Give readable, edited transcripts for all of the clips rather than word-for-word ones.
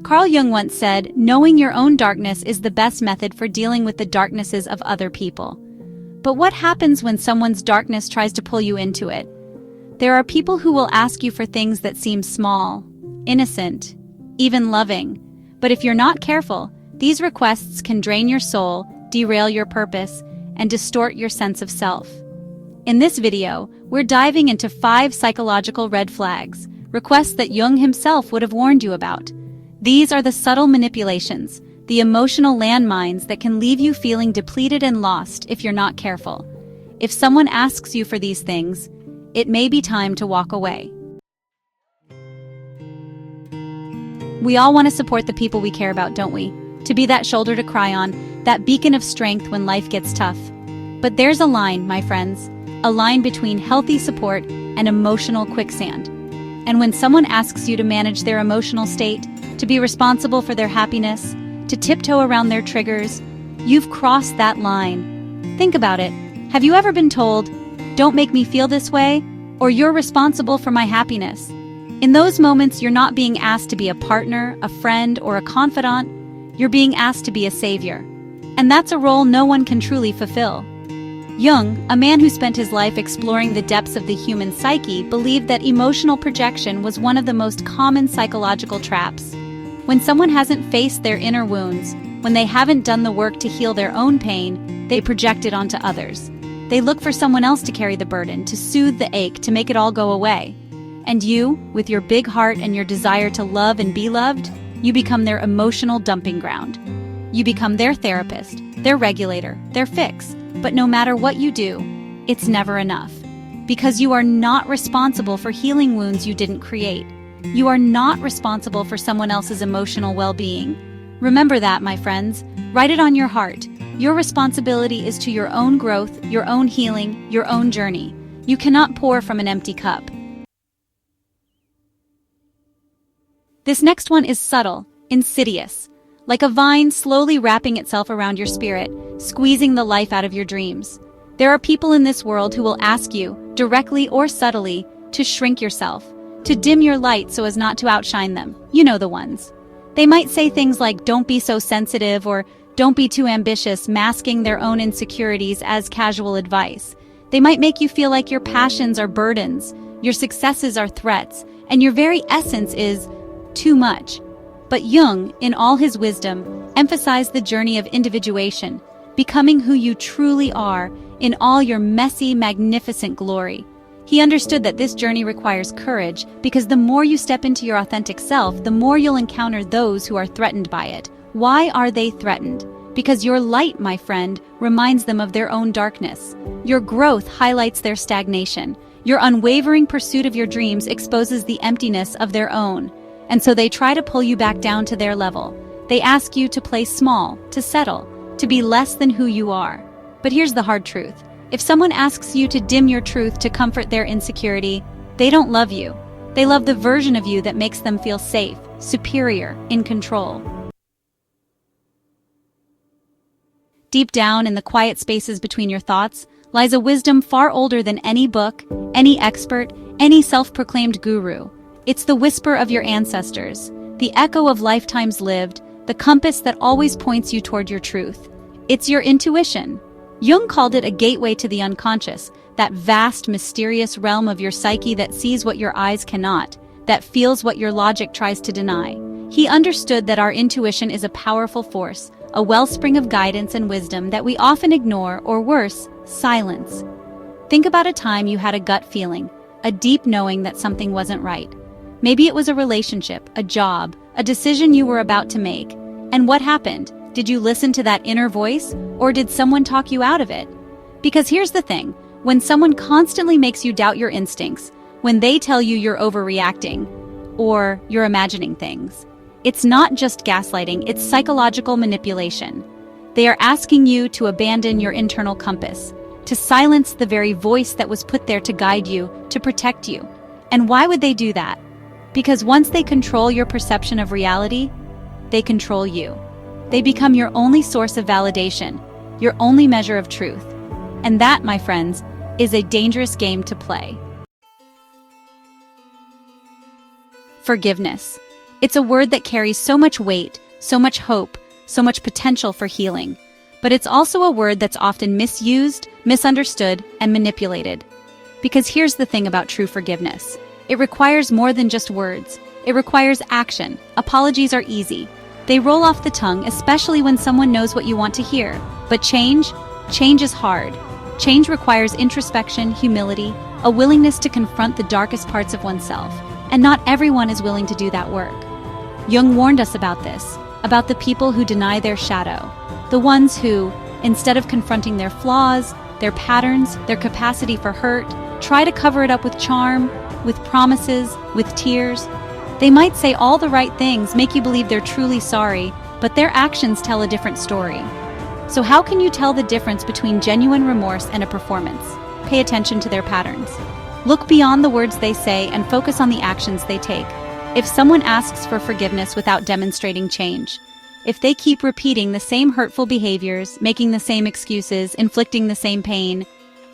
Carl Jung once said, "Knowing your own darkness is the best method for dealing with the darknesses of other people." But what happens when someone's darkness tries to pull you into it? There are people who will ask you for things that seem small, innocent, even loving. But if you're not careful, these requests can drain your soul, derail your purpose, and distort your sense of self. In this video, we're diving into 5 psychological red flags, requests that Jung himself would have warned you about. These are the subtle manipulations, the emotional landmines that can leave you feeling depleted and lost if you're not careful. If someone asks you for these things, it may be time to walk away. We all want to support the people we care about, don't we? To be that shoulder to cry on, that beacon of strength when life gets tough. But there's a line, my friends, a line between healthy support and emotional quicksand. And when someone asks you to manage their emotional state, to be responsible for their happiness, to tiptoe around their triggers, you've crossed that line. Think about it. Have you ever been told, "Don't make me feel this way," or "You're responsible for my happiness"? In those moments, you're not being asked to be a partner, a friend, or a confidant. You're being asked to be a savior. And that's a role no one can truly fulfill. Jung, a man who spent his life exploring the depths of the human psyche, believed that emotional projection was one of the most common psychological traps. When someone hasn't faced their inner wounds, when they haven't done the work to heal their own pain, they project it onto others. They look for someone else to carry the burden, to soothe the ache, to make it all go away. And you, with your big heart and your desire to love and be loved, you become their emotional dumping ground. You become their therapist, their regulator, their fix. But no matter what you do, it's never enough. Because you are not responsible for healing wounds you didn't create. You are not responsible for someone else's emotional well-being. Remember that, my friends. Write it on your heart. Your responsibility is to your own growth, your own healing, your own journey. You cannot pour from an empty cup. This next one is subtle, insidious, like a vine slowly wrapping itself around your spirit, squeezing the life out of your dreams. There are people in this world who will ask you, directly or subtly, to shrink yourself, to dim your light so as not to outshine them. You know the ones. They might say things like, "Don't be so sensitive," or "Don't be too ambitious," masking their own insecurities as casual advice. They might make you feel like your passions are burdens, your successes are threats, and your very essence is too much. But Jung, in all his wisdom, emphasized the journey of individuation, becoming who you truly are in all your messy, magnificent glory. He understood that this journey requires courage because the more you step into your authentic self, the more you'll encounter those who are threatened by it. Why are they threatened? Because your light, my friend, reminds them of their own darkness. Your growth highlights their stagnation. Your unwavering pursuit of your dreams exposes the emptiness of their own. And so they try to pull you back down to their level. They ask you to play small, to settle, to be less than who you are. But here's the hard truth. If someone asks you to dim your truth to comfort their insecurity, they don't love you. They love the version of you that makes them feel safe, superior, in control. Deep down in the quiet spaces between your thoughts lies a wisdom far older than any book, any expert, any self-proclaimed guru. It's the whisper of your ancestors, the echo of lifetimes lived, the compass that always points you toward your truth. It's your intuition. Jung called it a gateway to the unconscious, that vast, mysterious realm of your psyche that sees what your eyes cannot, that feels what your logic tries to deny. He understood that our intuition is a powerful force, a wellspring of guidance and wisdom that we often ignore, or worse, silence. Think about a time you had a gut feeling, a deep knowing that something wasn't right. Maybe it was a relationship, a job, a decision you were about to make. And what happened? Did you listen to that inner voice, or did someone talk you out of it? Because here's the thing, when someone constantly makes you doubt your instincts, when they tell you you're overreacting, or you're imagining things, it's not just gaslighting, it's psychological manipulation. They are asking you to abandon your internal compass, to silence the very voice that was put there to guide you, to protect you. And why would they do that? Because once they control your perception of reality, they control you. They become your only source of validation, your only measure of truth. And that, my friends, is a dangerous game to play. Forgiveness. It's a word that carries so much weight, so much hope, so much potential for healing. But it's also a word that's often misused, misunderstood, and manipulated. Because here's the thing about true forgiveness. It requires more than just words. It requires action. Apologies are easy. They roll off the tongue, especially when someone knows what you want to hear. But change is hard. Change requires introspection, humility, a willingness to confront the darkest parts of oneself. And not everyone is willing to do that work. Jung warned us about this, about the people who deny their shadow. The ones who, instead of confronting their flaws, their patterns, their capacity for hurt, try to cover it up with charm, with promises, with tears. They might say all the right things, make you believe they're truly sorry, but their actions tell a different story. So how can you tell the difference between genuine remorse and a performance? Pay attention to their patterns. Look beyond the words they say and focus on the actions they take. If someone asks for forgiveness without demonstrating change, if they keep repeating the same hurtful behaviors, making the same excuses, inflicting the same pain,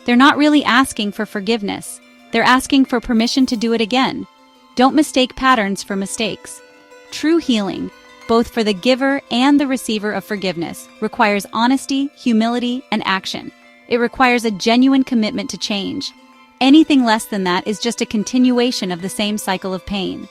they're not really asking for forgiveness. They're asking for permission to do it again. Don't mistake patterns for mistakes. True healing, both for the giver and the receiver of forgiveness, requires honesty, humility, and action. It requires a genuine commitment to change. Anything less than that is just a continuation of the same cycle of pain.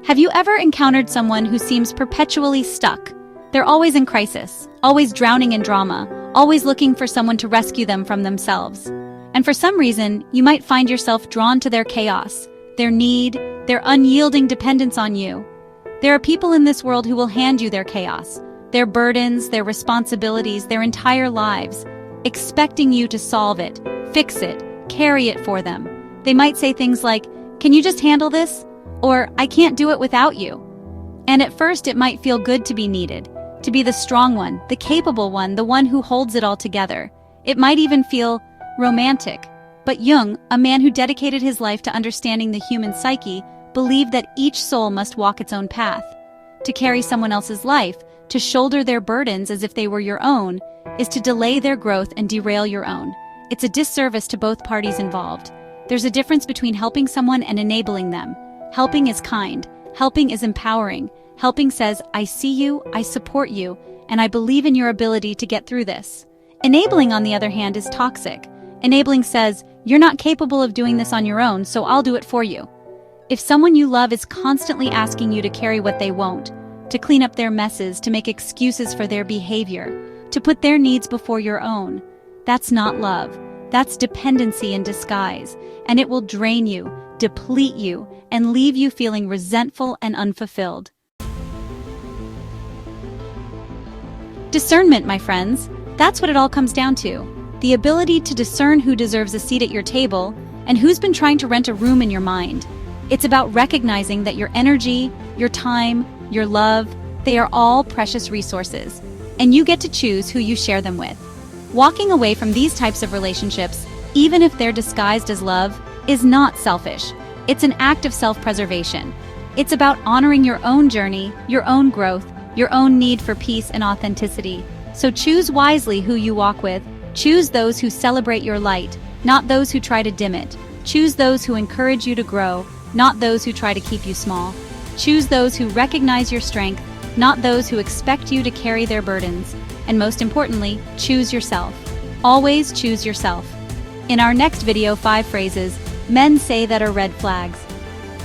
Have you ever encountered someone who seems perpetually stuck? They're always in crisis, always drowning in drama, always looking for someone to rescue them from themselves. And for some reason, you might find yourself drawn to their chaos, their need, their unyielding dependence on you. There are people in this world who will hand you their chaos, their burdens, their responsibilities, their entire lives, expecting you to solve it, fix it, carry it for them. They might say things like, "Can you just handle this?" Or, "I can't do it without you." And at first it might feel good to be needed, to be the strong one, the capable one, the one who holds it all together. It might even feel romantic. But Jung, a man who dedicated his life to understanding the human psyche, believed that each soul must walk its own path. To carry someone else's life, to shoulder their burdens as if they were your own, is to delay their growth and derail your own. It's a disservice to both parties involved. There's a difference between helping someone and enabling them. Helping is kind. Helping is empowering. Helping says, "I see you, I support you, and I believe in your ability to get through this." Enabling, on the other hand, is toxic. Enabling says, "You're not capable of doing this on your own, so I'll do it for you." If someone you love is constantly asking you to carry what they won't, to clean up their messes, to make excuses for their behavior, to put their needs before your own, that's not love. That's dependency in disguise, and it will drain you, deplete you, and leave you feeling resentful and unfulfilled. Discernment, my friends. That's what it all comes down to. The ability to discern who deserves a seat at your table and who's been trying to rent a room in your mind. It's about recognizing that your energy, your time, your love, they are all precious resources, and you get to choose who you share them with. Walking away from these types of relationships, even if they're disguised as love, is not selfish. It's an act of self-preservation. It's about honoring your own journey, your own growth, your own need for peace and authenticity. So choose wisely who you walk with. Choose those who celebrate your light, not those who try to dim it. Choose those who encourage you to grow, not those who try to keep you small. Choose those who recognize your strength, not those who expect you to carry their burdens. And most importantly, choose yourself. Always choose yourself. In our next video, 5 phrases men say that are red flags.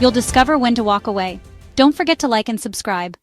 You'll discover when to walk away. Don't forget to like and subscribe.